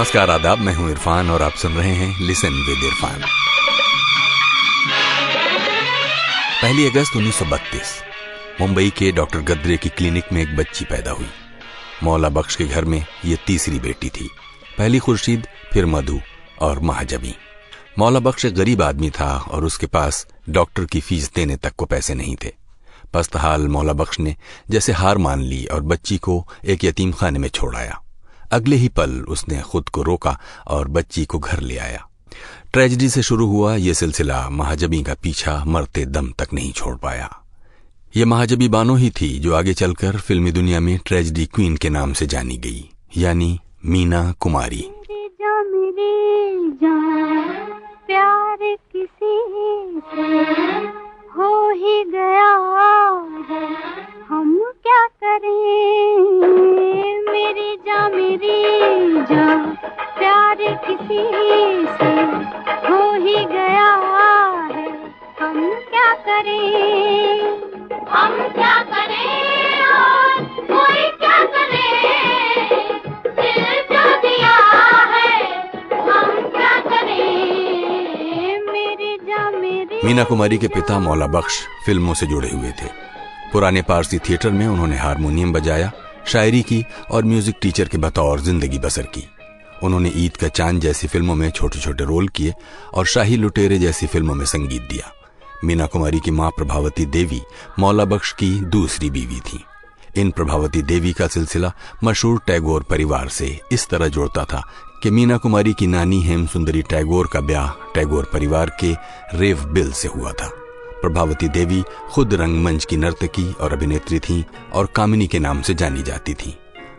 नमस्कार, आदाब। मैं हूं इरफान और आप सुन रहे हैं लिसन विद इरफान। 1 अगस्त 1932 मुंबई के डॉक्टर गद्रे की क्लिनिक में एक बच्ची पैदा हुई। मौला बख्श के घर में ये तीसरी बेटी थी। पहली खुर्शीद, फिर मधु और महाजबी। मौला बख्श एक गरीब आदमी था और उसके पास डॉक्टर की फीस देने तक को पैसे नहीं थे। पस्तहाल मौला बख्श ने जैसे हार मान ली और बच्ची को एक यतीम खाने में छोड़ आया। अगले ही पल उसने खुद को रोका और बच्ची को घर ले आया। ट्रेजेडी से शुरू हुआ ये सिलसिला महाजबी का पीछा मरते दम तक नहीं छोड़ पाया। ये महाजबी बानो ही थी जो आगे चलकर फिल्मी दुनिया में ट्रेजेडी क्वीन के नाम से जानी गई, यानी मीना कुमारी। प्यार किसी से हो ही गया है, हम क्या करें। मेरी जा प्यार किसी से हो ही गया है, हम क्या करें। हम क्या करें और कोई क्या करे, दिल जो दिया है हम क्या करें। मेरी जा मीना कुमारी के पिता मौला बख्श फिल्मों से जुड़े हुए थे। पुराने पारसी थिएटर में उन्होंने हारमोनियम बजाया, शायरी की और म्यूजिक टीचर के बतौर जिंदगी बसर की। उन्होंने ईद का चांद जैसी फिल्मों में छोटे छोटे रोल किए और शाही लुटेरे जैसी फिल्मों में संगीत दिया। मीना कुमारी की मां प्रभावती देवी मौला बख्श की दूसरी बीवी थी। इन प्रभावती देवी का सिलसिला मशहूर टैगोर परिवार से इस तरह जुड़ता था कि मीना कुमारी की नानी हेम सुंदरी टैगोर का ब्याह टैगोर परिवार के रेव बिल से हुआ था। प्रभावती देवी खुद रंगमंच की नर्तकी और अभिनेत्री थीं और कामिनी के नाम से जानी जाती थीं।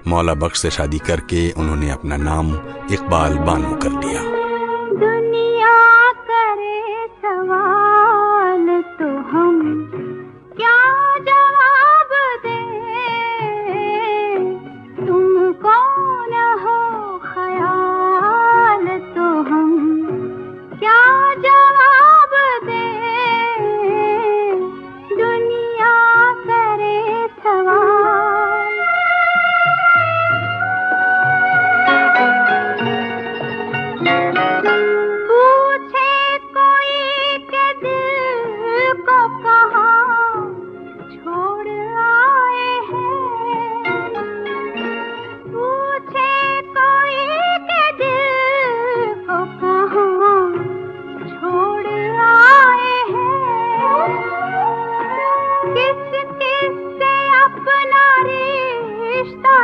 मौला बख्श से शादी करके उन्होंने अपना नाम इकबाल बानो कर लिया। दुनिया करे सवाल तो हम क्या जवाब दें। तुम कौन हो ख्याल तो हम क्या जवाब दें। दुनिया करे सवाल। पूछे कोई के दिल को कहाँ छोड़ आए हैं। पूछे कोई के दिल को कहाँ छोड़ आए हैं। किस किस से अपना रिश्ता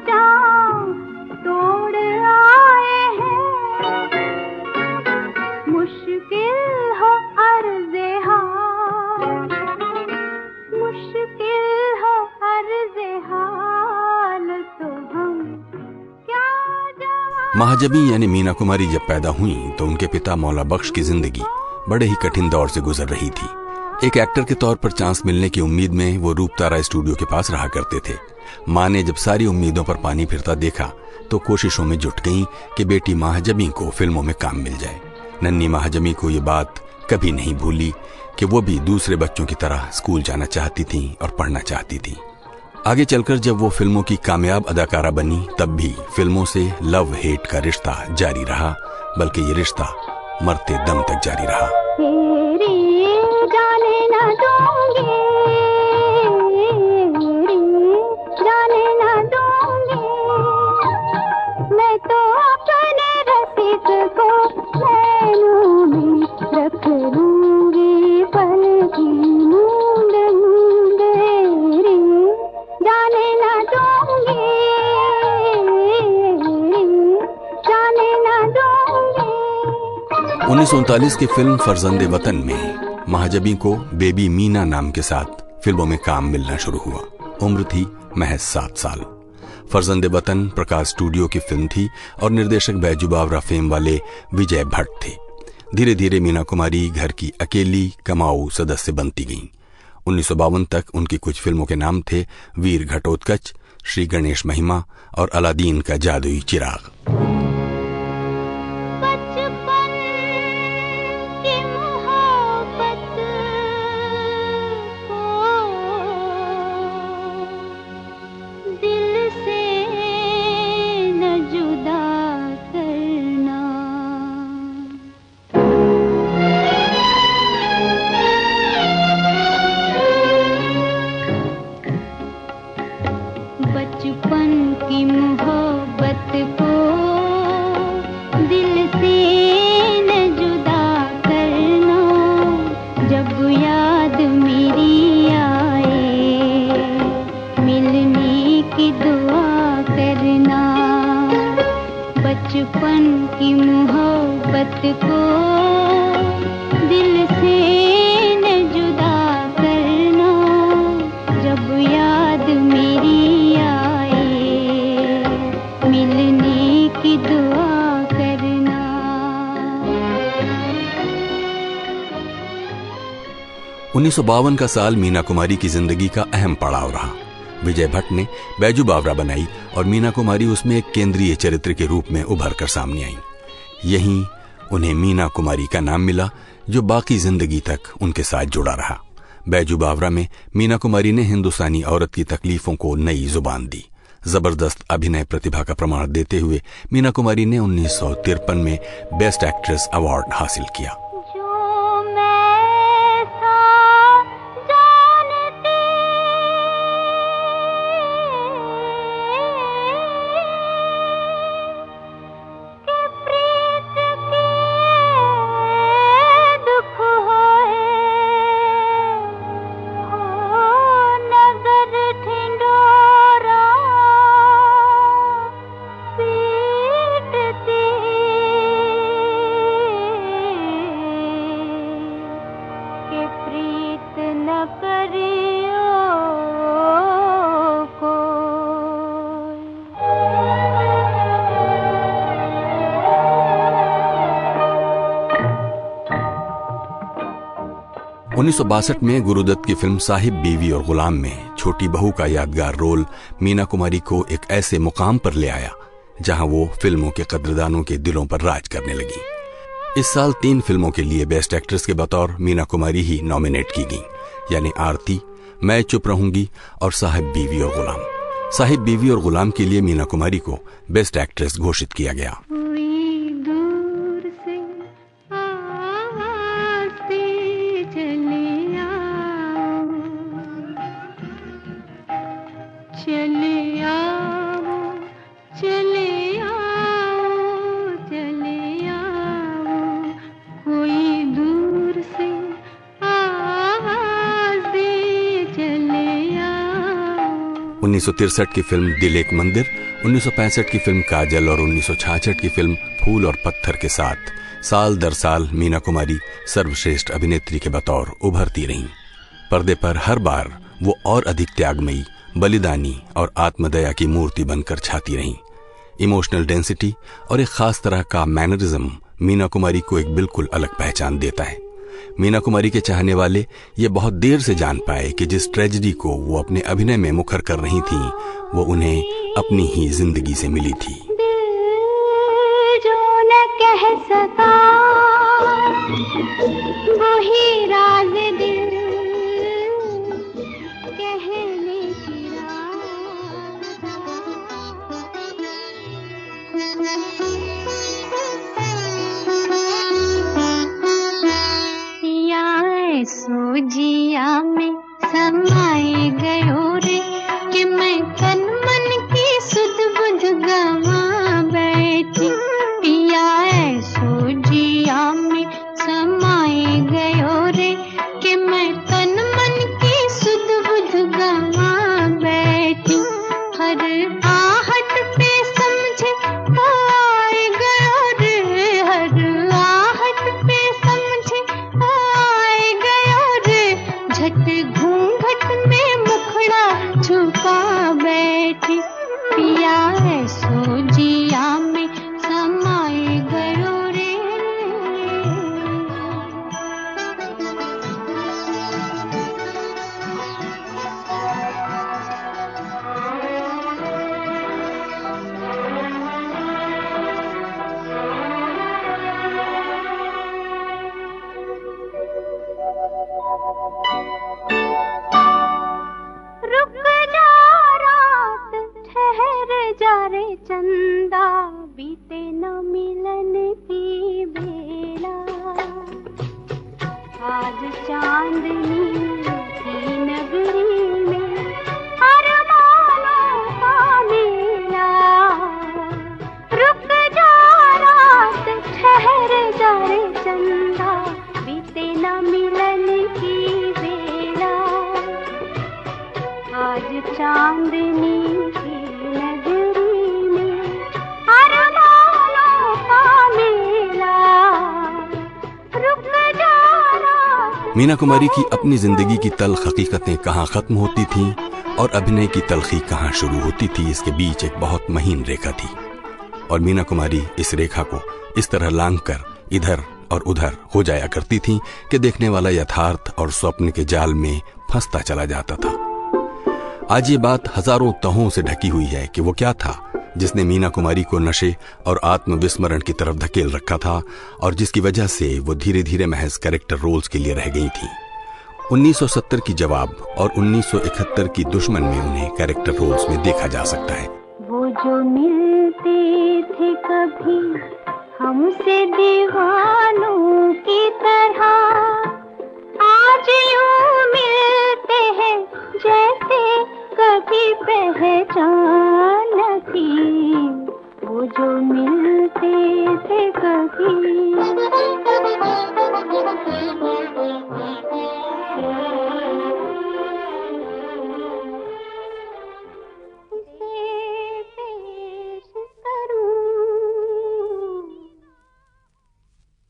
जान तोड़ आए हैं। मुश्किल हो अर्ज़े हाल, मुश्किल हो अर्ज़े हाल तो हम क्या जवाब। महाजबी यानी मीना कुमारी जब पैदा हुई तो उनके पिता मौला बख्श की जिंदगी बड़े ही कठिन दौर से गुजर रही थी। एक एक्टर के तौर पर चांस मिलने की उम्मीद में वो रूपतारा स्टूडियो के पास रहा करते थे। मां ने जब सारी उम्मीदों पर पानी फिरता देखा तो कोशिशों में जुट गईं कि बेटी महाजबी को फिल्मों में काम मिल जाए। नन्ही महाजबी को ये बात कभी नहीं भूली कि वो भी दूसरे बच्चों की तरह स्कूल जाना चाहती थी और पढ़ना चाहती थी। आगे चलकर जब वो फिल्मों की कामयाब अदाकारा बनी तब भी फिल्मों से लव हेट का रिश्ता जारी रहा, बल्कि ये रिश्ता मरते दम तक जारी रहा। जाने न दूंगी, जाने न दूंगी, मैं तो अपने रसिक को नैनों में रख लूंगी। पल की नींद नींद रे, जाने न दूंगी, जाने न दूंगी। 1939 की फिल्म फरजंदे वतन में महाजबी को बेबी मीना नाम के साथ फिल्मों में काम मिलना शुरू हुआ। उम्र थी महज 7 साल। फरजंदे वतन प्रकाश स्टूडियो की फिल्म थी और निर्देशक बैजू बावरा फेम वाले विजय भट्ट थे। धीरे धीरे मीना कुमारी घर की अकेली कमाऊ सदस्य बनती गईं। 1952 तक उनकी कुछ फिल्मों के नाम थे वीर घटोत्कच, श्री गणेश महिमा और अलादीन का जादुई चिराग। दिल से न जुदा कर जब याद मेरी आए, मिलने की दुआ करना, बचपन की मोहब्बत को दिल से न जुदा करना, जब याद मेरी आए, मिलने की दुआ करना। 1952 का साल मीना कुमारी की जिंदगी का अहम पड़ाव रहा। विजय भट्ट ने बैजू बावरा बनाई और मीना कुमारी उसमें एक केंद्रीय चरित्र के रूप में उभर कर सामने आई। यहीं उन्हें मीना कुमारी का नाम मिला, जो बाकी जिंदगी तक उनके साथ जुड़ा रहा। बैजू बावरा में मीना कुमारी ने हिंदुस्तानी औरत की तकलीफों को नई जुबान दी। जबरदस्त अभिनय प्रतिभा का प्रमाण देते हुए मीना कुमारी ने 1953 में बेस्ट एक्ट्रेस अवार्ड हासिल किया। उन्नीस 1962 में गुरुदत्त की फिल्म साहिब बीवी और गुलाम में छोटी बहू का यादगार रोल मीना कुमारी को एक ऐसे मुकाम पर ले आया जहां वो फिल्मों के कद्रदानों के दिलों पर राज करने लगी। इस साल 3 फिल्मों के लिए बेस्ट एक्ट्रेस के बतौर मीना कुमारी ही नॉमिनेट की गई, यानी आरती, मैं चुप रहूंगी और साहिब बीवी और गुलाम। साहिब बीवी और गुलाम के लिए मीना कुमारी को बेस्ट एक्ट्रेस घोषित किया गया। उन्नीस 1963 की फिल्म दिल एक मंदिर, 1965 की फिल्म काजल और 1966 की फिल्म फूल और पत्थर के साथ साल दर साल मीना कुमारी सर्वश्रेष्ठ अभिनेत्री के बतौर उभरती रहीं। पर्दे पर हर बार वो और अधिक त्यागमयी, बलिदानी और आत्मदया की मूर्ति बनकर छाती रहीं। इमोशनल डेंसिटी और एक खास तरह का मैनरिज्म मीना कुमारी को एक बिल्कुल अलग पहचान देता है। मीना कुमारी के चाहने वाले ये बहुत देर से जान पाए कि जिस ट्रेजेडी को वो अपने अभिनय में मुखर कर रही थीं, वो उन्हें अपनी ही जिंदगी से मिली थी। जो न कह सका वही राज दिल कहने की सोजिया में समाए गयो रे कि मैं तन मन की सुध बुध गवा बैठी। पिया सोजिया में समाए गयो रे कि मैं तन मन की सुध बुध गवा बैठी। हर आहट पे समझे आए गयो रे, हर आहट पे समझे आए गयो रे। झट घूंघट में मुखड़ा छुपा बैठी। पिया सोजिया में समाए गयो रे। जा रे चंदा बीते न मिलन की बेला। आज चांदनी की नगरी में अरमानों का मेला। रुक जा रात ठहर जा रे चंदा बीते न मिलन की चांदनी की नगरी में अरमानों का मेला रुक जाना। मीना कुमारी की अपनी जिंदगी की तल्ख हकीकतें कहाँ खत्म होती थीं और अभिनय की तल्खी कहाँ शुरू होती थी, इसके बीच एक बहुत महीन रेखा थी और मीना कुमारी इस रेखा को इस तरह लांघ कर इधर और उधर हो जाया करती थीं कि देखने वाला यथार्थ और स्वप्न के जाल में फंसता चला जाता था। आज ये बात हजारों तहों से ढकी हुई है कि वो क्या था जिसने मीना कुमारी को नशे और आत्मविस्मरण की तरफ धकेल रखा था और जिसकी वजह से वो धीरे धीरे महज कैरेक्टर रोल्स के लिए रह गई थी। 1970 की जवाब और 1971 की दुश्मन में उन्हें कैरेक्टर रोल्स में देखा जा सकता है। वो जो मिलते थे कभी हमसे दीवानों की तरह, आज यूं मिलते हैं जैसे कभी पहचान न थी। वो जो मिलते थे कभी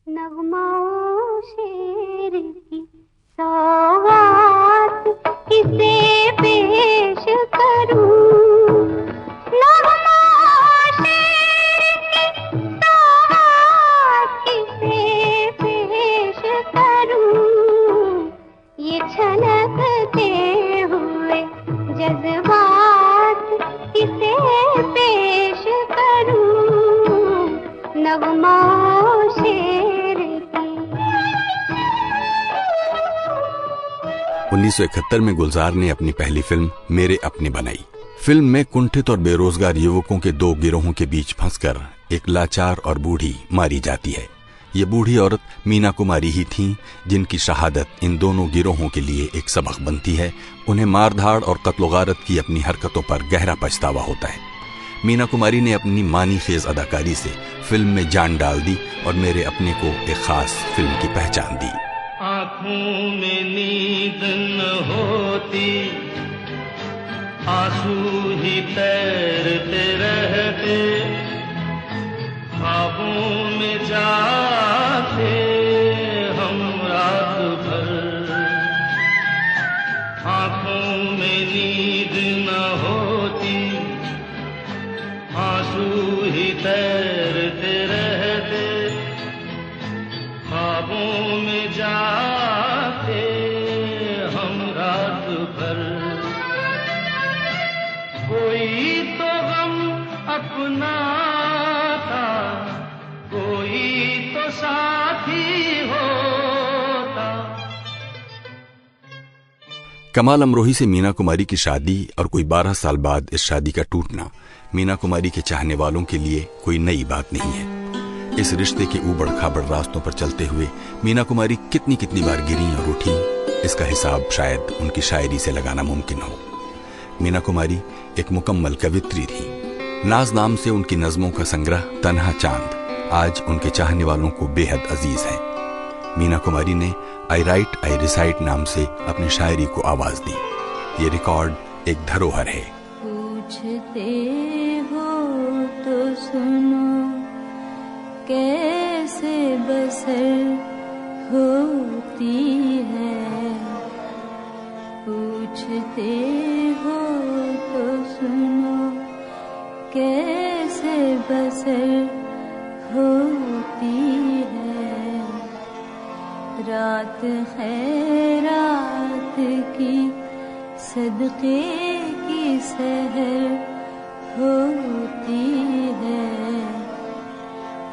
नगमाओं शेर की सौगात किसे पेश करूं। नगमाओं शेर की सौगात किसे पेश करूं। ये छलकते हुए जज्बात किसे पेश करूं। नगमाओं शेर 1971 में गुलजार ने अपनी पहली फिल्म मेरे अपने बनाई। फिल्म में कुंठित और बेरोजगार युवकों के दो गिरोहों के बीच फंसकर एक लाचार और बूढ़ी मारी जाती है। ये बूढ़ी औरत मीना कुमारी ही थीं जिनकी शहादत इन दोनों गिरोहों के लिए एक सबक बनती है। उन्हें मारधाड़ और कत्ल-ओ-गारत की अपनी हरकतों पर गहरा पछतावा होता है। मीना कुमारी ने अपनी मानी खेज अदाकारी से फिल्म में जान डाल दी और मेरे अपने को एक खास फिल्म की पहचान दी। आँखों में नींद न होती, आंसू ही तैरते रहते, ख्वाबों में जाते हम रात भर। आँखों में नींद न होती, आंसू ही तैरते रहते, ख्वाबों में जाते हम रात भर। कोई तो गम अपना था, कोई तो साथी होता। कमाल अमरोही से मीना कुमारी की शादी और कोई 12 साल बाद इस शादी का टूटना मीना कुमारी के चाहने वालों के लिए कोई नई बात नहीं है। इस रिश्ते के ऊबड़ खाबड़ रास्तों पर चलते हुए मीना कुमारी कितनी कितनी बार गिरी और उठी, इसका हिसाब शायद उनकी शायरी से लगाना मुमकिन हो। मीना कुमारी एक मुकम्मल कवित्री थी। नाज नाम से उनकी नज़मों का संग्रह तन्हा चांद आज उनके चाहने वालों को बेहद अजीज है। मीना कुमारी ने आई राइट आई रिसाइट नाम से अपनी शायरी को आवाज दी। ये रिकॉर्ड एक धरोहर है। पूछते हो तो सुनो कैसे बसर होती है। पूछते हो तो सुनो कैसे बसर होती है। रात खैरात की सदके की सहर होती है।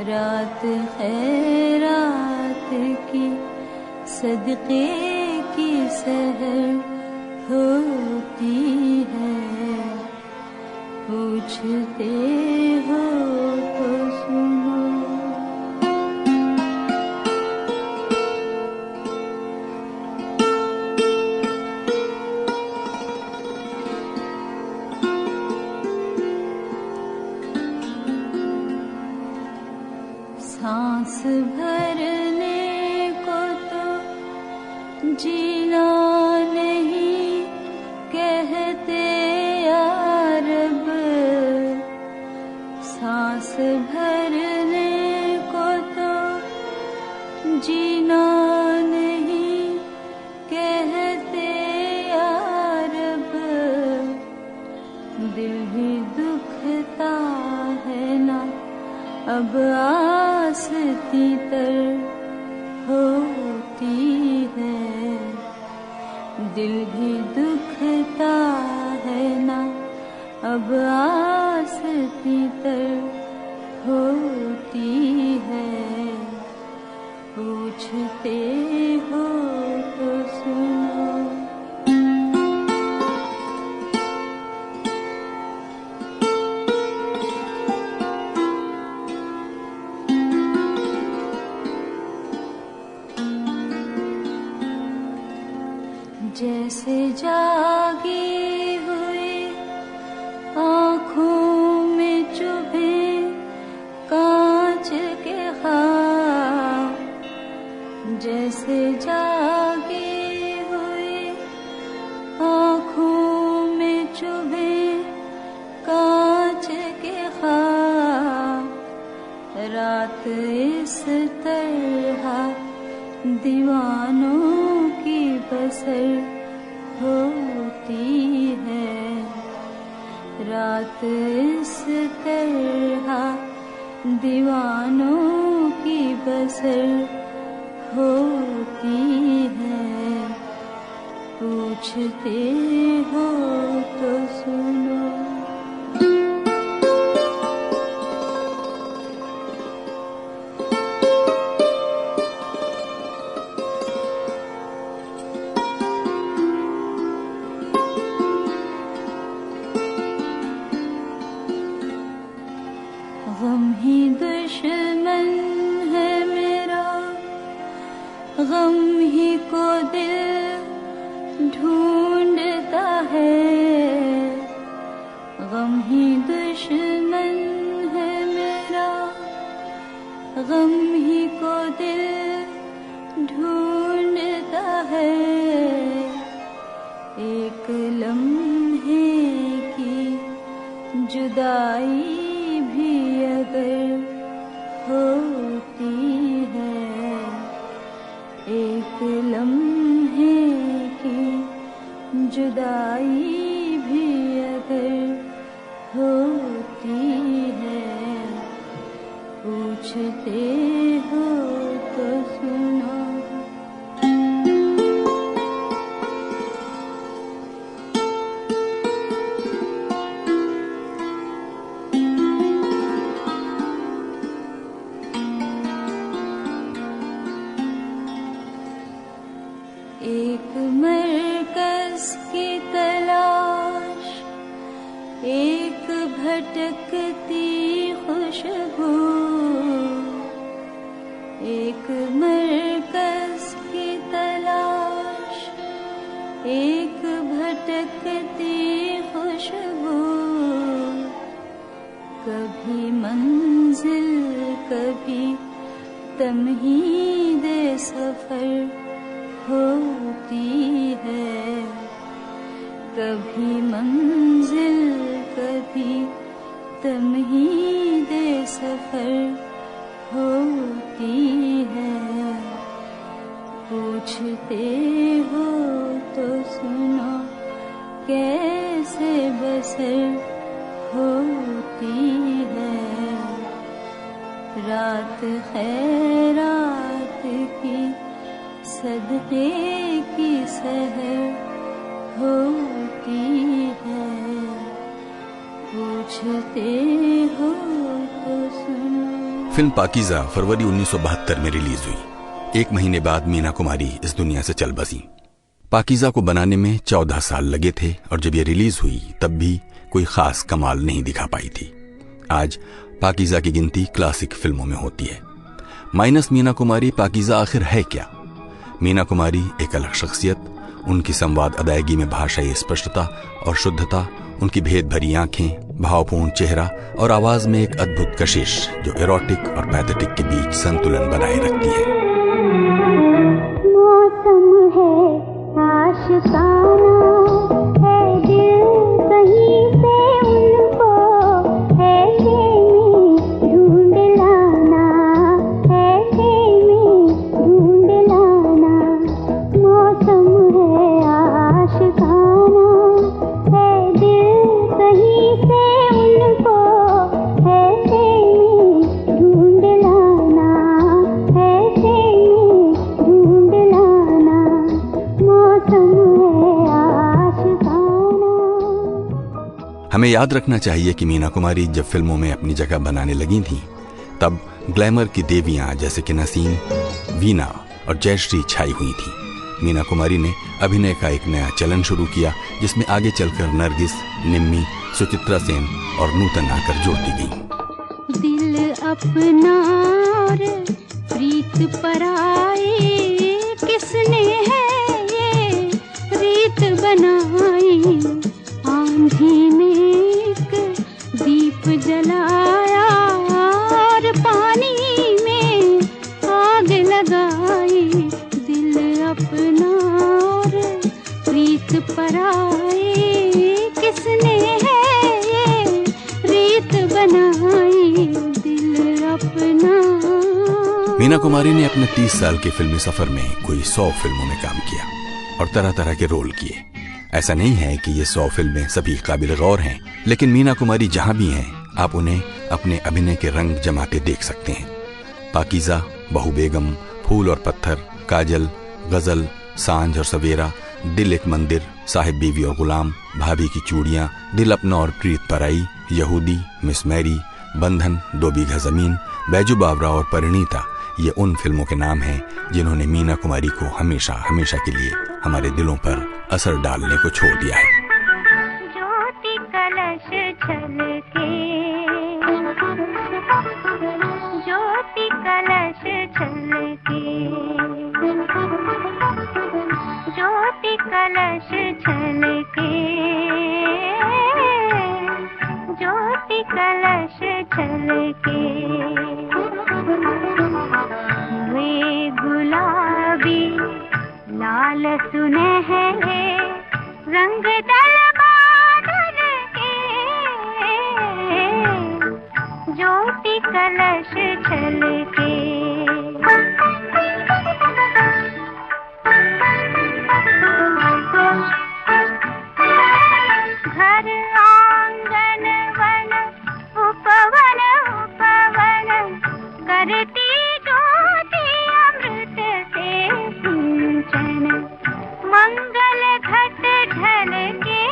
रात खैरात की सदके की सहर होती है। पूछते हो तो सुनो। सांस भरने को तो जीना नहीं कहते बस भरने को तो जीना नहीं कहते यार, अब दिल भी दुखता है ना, अब आस तीतर होती है। दिल भी दुखता है ना, अब आस तीतर होती है। पूछते हो तो सुनो, जैसे जागी हुई आँखों में चुभे कांच के ख्वाब, जैसे जागी हुई आँखों में चुभे कांच के ख्वाब, रात इस तरह दीवानों की बसर होती है। रात इस तरह दीवानों की बसर होती है। पूछते हो तो सुनो, गम ही दुश्मन है मेरा, गम ही को दिल ढूंढता है। गम ही दुश्मन है मेरा, गम ही को दिल ढूंढता है। एक लम्हे की जुदाई भी अगर होती है, एक लम्हे की जुदाई भी अगर होती है। पूछते हो तो सुनो, एक मरकज़ की तलाश, एक भटकती खुशबू। एक मरकज़ की तलाश, एक भटकती खुशबू। कभी मंजिल कभी तमहीद सफर होती है। कभी मंजिल कभी तमहीद सफर होती है। पूछते हो तो सुनो, कैसे बसर होती है। रात खैरात की सदके की सहर होती है। पूछते हो तो सुनो। फिल्म पाकीज़ा फरवरी 1972 में रिलीज हुई। एक महीने बाद मीना कुमारी इस दुनिया से चल बसी। पाकीज़ा को बनाने में 14 साल लगे थे और जब ये रिलीज हुई तब भी कोई खास कमाल नहीं दिखा पाई थी। आज पाकीज़ा की गिनती क्लासिक फिल्मों में होती है। माइनस मीना कुमारी पाकीज़ा आखिर है क्या? मीना कुमारी एक अलग शख्सियत, उनकी संवाद अदायगी में भाषाई स्पष्टता और शुद्धता, उनकी भेद भरी आंखें, भावपूर्ण चेहरा और आवाज में एक अद्भुत कशिश जो एरोटिक और पैथेटिक के बीच संतुलन बनाए रखती है। मौसम है आशिकाना, है दिल कहीं से उनको है ये हमें याद रखना चाहिए कि मीना कुमारी जब फिल्मों में अपनी जगह बनाने लगी थीं, तब ग्लैमर की देवियां जैसे कि नसीम, वीना और जयश्री छाई हुई थीं। मीना कुमारी ने अभिनय का एक नया चलन शुरू किया, जिसमें आगे चलकर नरगिस, निम्मी, सुचित्रा सेन और नूतन आकर जोड़ दी गई। दिल अपना और प्रीत पराई, किसने है ये रीत बनाई। आंधी ने एक दीप जलाया और पानी में आग लगाई। दिल अपना और प्रीत पराई, किसने है ये रीत बनाई। दिल अपना। मीना कुमारी ने अपने 30 साल के फिल्मी सफर में कोई 100 फिल्मों में काम किया और तरह तरह के रोल किए। ऐसा नहीं है कि ये 100 फिल्में सभी काबिल गौर हैं, लेकिन मीना कुमारी जहां भी हैं, आप उन्हें अपने अभिनय के रंग जमाते देख सकते हैं। पाकीज़ा, बहू बेगम, फूल और पत्थर, काजल, गजल, सांझ और सवेरा, दिल एक मंदिर, साहिब बीवी और गुलाम, भाभी की चूड़ियां, दिल अपना और प्रीत पराई, यहूदी, मिस मैरी, बंधन, 2 बीघा जमीन, बैजू बावरा और परिणीता, ये उन फिल्मों के नाम हैं जिन्होंने मीना कुमारी को हमेशा हमेशा के लिए हमारे दिलों पर असर डालने को छोड़ दिया है। ज्योति कलश छलके, ज्योति कलश छलके, ज्योति कलश छलके, ज्योति कलश छलके। वे गुलाबी लाल सुनहरे रंग दल बादल के, ज्योति कलश छलके। घर आंगन वन उपवन उपवन करती ज्योति अमृत से सिंचन। मंगल घट ढल के,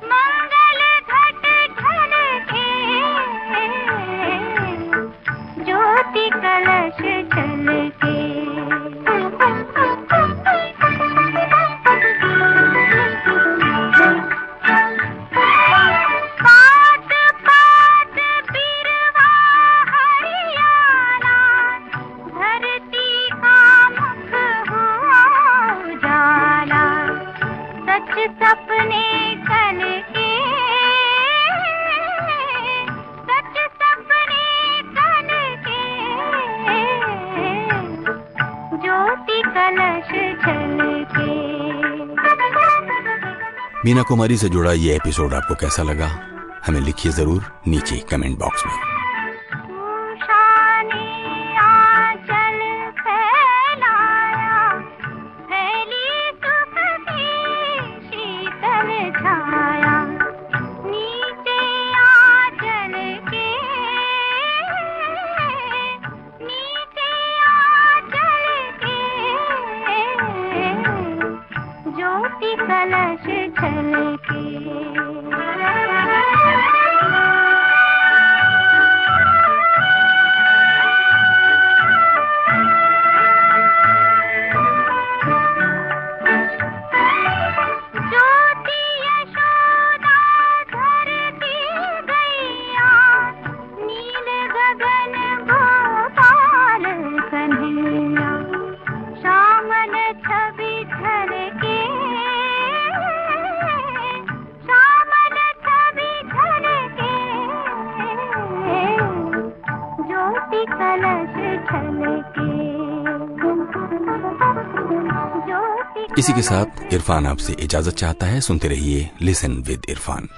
मंगल घट ढल के, ज्योति कलश छलके। सपने कल के, सच सपने कल के, ज्योति कलश छलके। मीना कुमारी से जुड़ा ये एपिसोड आपको कैसा लगा, हमें लिखिए जरूर नीचे कमेंट बॉक्स में। कलश छलके। इसी के साथ इरफान आपसे इजाजत चाहता है। सुनते रहिए लिसन विद इरफान।